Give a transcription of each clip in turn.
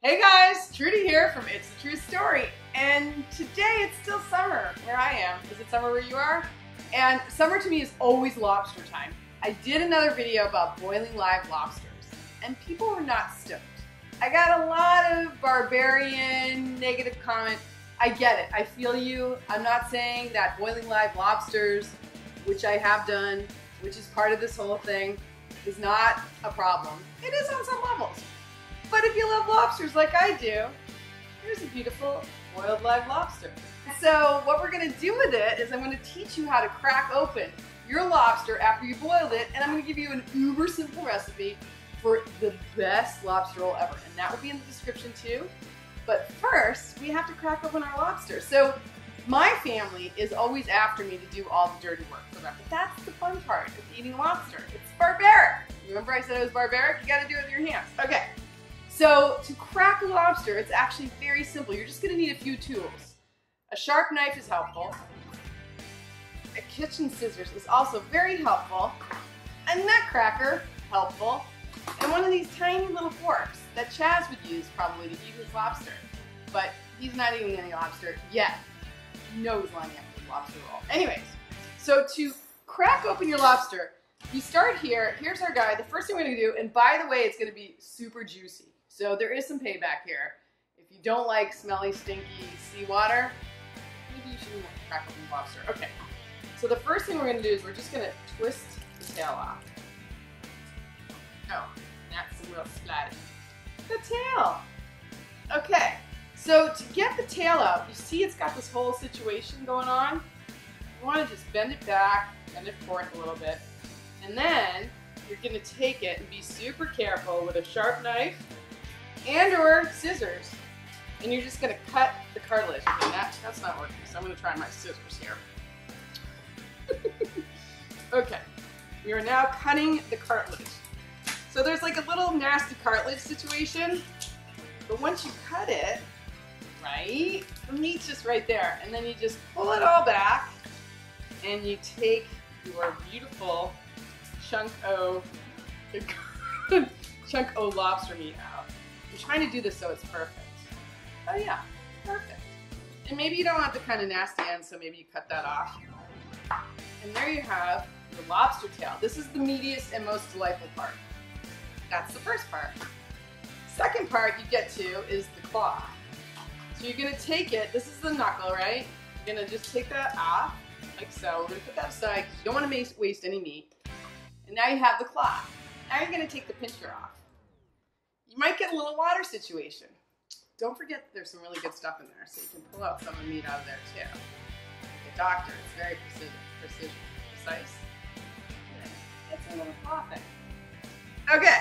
Hey guys, Trudy here from It's a True Story, and today it's still summer where I am. Is it summer where you are? And summer to me is always lobster time. I did another video about boiling live lobsters, and people were not stoked. I got a lot of barbarian negative comment. I get it, I feel you. I'm not saying that boiling live lobsters, which I have done, which is part of this whole thing, is not a problem. It is on some levels. But if you love lobsters like I do, here's a beautiful boiled live lobster. So what we're gonna do with it is I'm gonna teach you how to crack open your lobster after you boiled it, and I'm gonna give you an uber simple recipe for the best lobster roll ever. And that will be in the description too. But first, we have to crack open our lobster. So my family is always after me to do all the dirty work for them. But that's the fun part of eating lobster. It's barbaric. Remember I said it was barbaric? You gotta do it with your hands. Okay. So to crack a lobster, it's actually very simple. You're just gonna need a few tools. A sharp knife is helpful. A kitchen scissors is also very helpful. A nut cracker, helpful. And one of these tiny little forks that Chaz would use probably to eat his lobster. But he's not eating any lobster yet. He knows lining up his lobster roll. Anyways, so to crack open your lobster, you start here. Here's our guy. The first thing we're gonna do, and by the way, it's gonna be super juicy. So there is some payback here. If you don't like smelly, stinky seawater, maybe you shouldn't crack open lobster. Okay, so the first thing we're gonna do is we're just gonna twist the tail off. Oh, that's some real slide. The tail. Okay, so to get the tail out, you see it's got this whole situation going on. You wanna just bend it back, bend it forth a little bit, and then you're gonna take it and be super careful with a sharp knife and or scissors, and you're just gonna cut the cartilage. And that's not working, so I'm gonna try my scissors here. Okay, we are now cutting the cartilage. So there's like a little nasty cartilage situation, but once you cut it, right, the meat's just right there, and then you just pull it all back, and you take your beautiful chunk o lobster meat out. I'm trying to do this so it's perfect. Oh yeah, perfect. And maybe you don't want the kind of nasty end, so maybe you cut that off. And there you have your lobster tail. This is the meatiest and most delightful part. That's the first part. Second part you get to is the claw. So you're gonna take it, this is the knuckle, right? You're gonna just take that off, like so. We're gonna put that aside because you don't want to waste any meat. And now you have the claw. Now you're gonna take the pincher off. You might get a little water situation. Don't forget there's some really good stuff in there, so you can pull out some of the meat out of there too. Like a doctor, it's very precise. That's a little claw thing. Okay,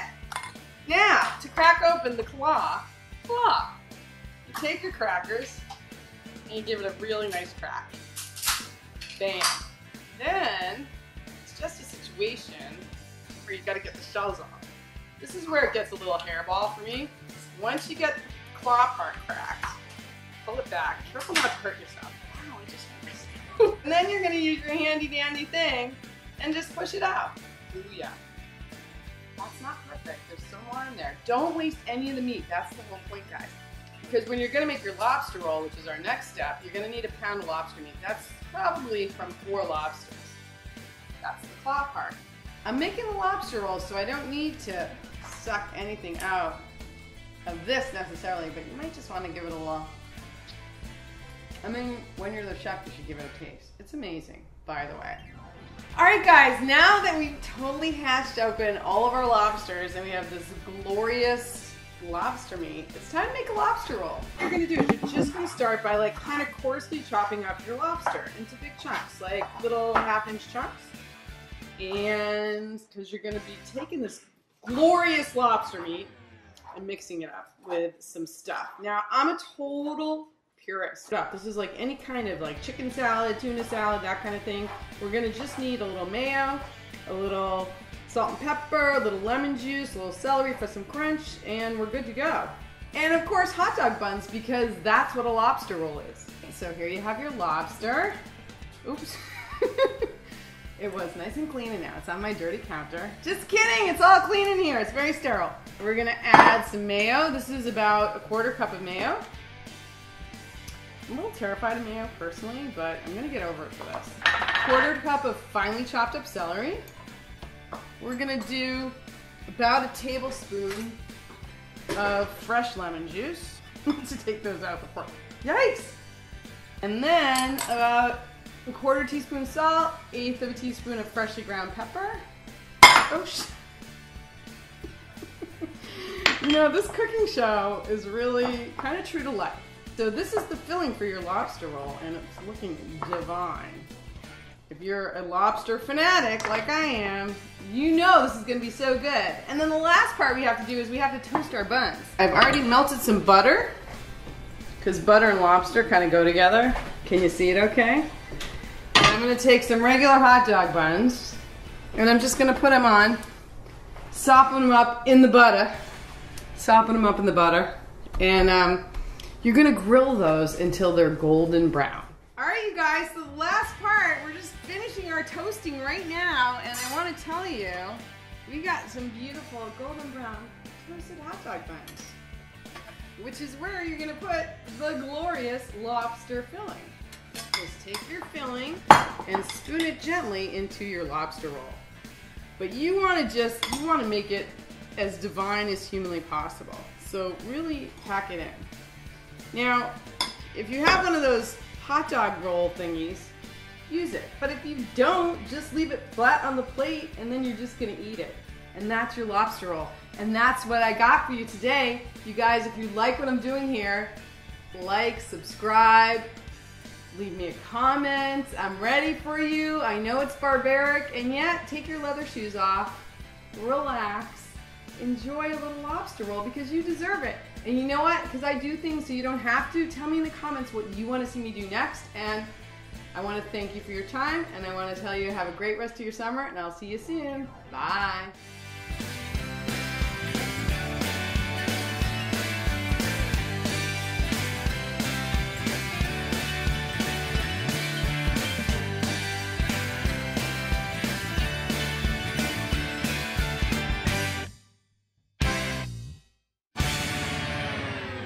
now to crack open the claw, you take your crackers and you give it a really nice crack. Bam. Then it's just a situation where you've got to get the shells off. This is where it gets a little hairball for me. Once you get the claw part cracked, pull it back. Careful not to hurt yourself. Ow, it just hurts. And then you're going to use your handy dandy thing and just push it out. Ooh yeah. That's not perfect. There's some more in there. Don't waste any of the meat. That's the whole point, guys. Because when you're going to make your lobster roll, which is our next step, you're going to need a pound of lobster meat. That's probably from 4 lobsters. That's the claw part. I'm making a lobster roll, so I don't need to suck anything out of this necessarily, but you might just want to give it a little. I mean, when you're the chef, you should give it a taste. It's amazing, by the way. All right, guys, now that we've totally hashed open all of our lobsters and we have this glorious lobster meat, it's time to make a lobster roll. What you're gonna do is you're just gonna start by like kind of coarsely chopping up your lobster into big chunks, like little half-inch chunks. And because you're going to be taking this glorious lobster meat and mixing it up with some stuff. Now, I'm a total purist. This is like any kind of like chicken salad, tuna salad, that kind of thing. We're going to just need a little mayo, a little salt and pepper, a little lemon juice, a little celery for some crunch, and we're good to go. And of course, hot dog buns, because that's what a lobster roll is. So here you have your lobster. Oops. It was nice and clean, and now it's on my dirty counter. Just kidding, it's all clean in here. It's very sterile. We're gonna add some mayo. This is about a 1/4 cup of mayo. I'm a little terrified of mayo personally, but I'm gonna get over it for this. 1/4 cup of finely chopped up celery. We're gonna do about a tablespoon of fresh lemon juice. To take those out before. Yikes! And then about a 1/4 teaspoon salt, 1/8 of a teaspoon of freshly ground pepper. Oh shit. You know, this cooking show is really kind of true to life. So this is the filling for your lobster roll, and it's looking divine. If you're a lobster fanatic like I am, you know this is going to be so good. And then the last part we have to do is we have to toast our buns. I've already melted some butter, because butter and lobster kind of go together. Can you see it okay? And I'm going to take some regular hot dog buns, and I'm just going to put them on, soften them up in the butter, and you're going to grill those until they're golden brown. All right, you guys, so the last part, we're just finishing our toasting right now, and I want to tell you, we got some beautiful golden brown toasted hot dog buns, which is where you're going to put the glorious lobster filling. Just take your filling and spoon it gently into your lobster roll. But you want to make it as divine as humanly possible. So really pack it in. Now, if you have one of those hot dog roll thingies, use it. But if you don't, just leave it flat on the plate and then you're just gonna eat it. And that's your lobster roll. And that's what I got for you today. You guys, if you like what I'm doing here, like, subscribe, leave me a comment. I'm ready for you. I know it's barbaric, and yet take your leather shoes off, relax, enjoy a little lobster roll because you deserve it. And you know what? Because I do things so you don't have to. Tell me in the comments what you want to see me do next. And I want to thank you for your time. And I want to tell you have a great rest of your summer. And I'll see you soon. Bye.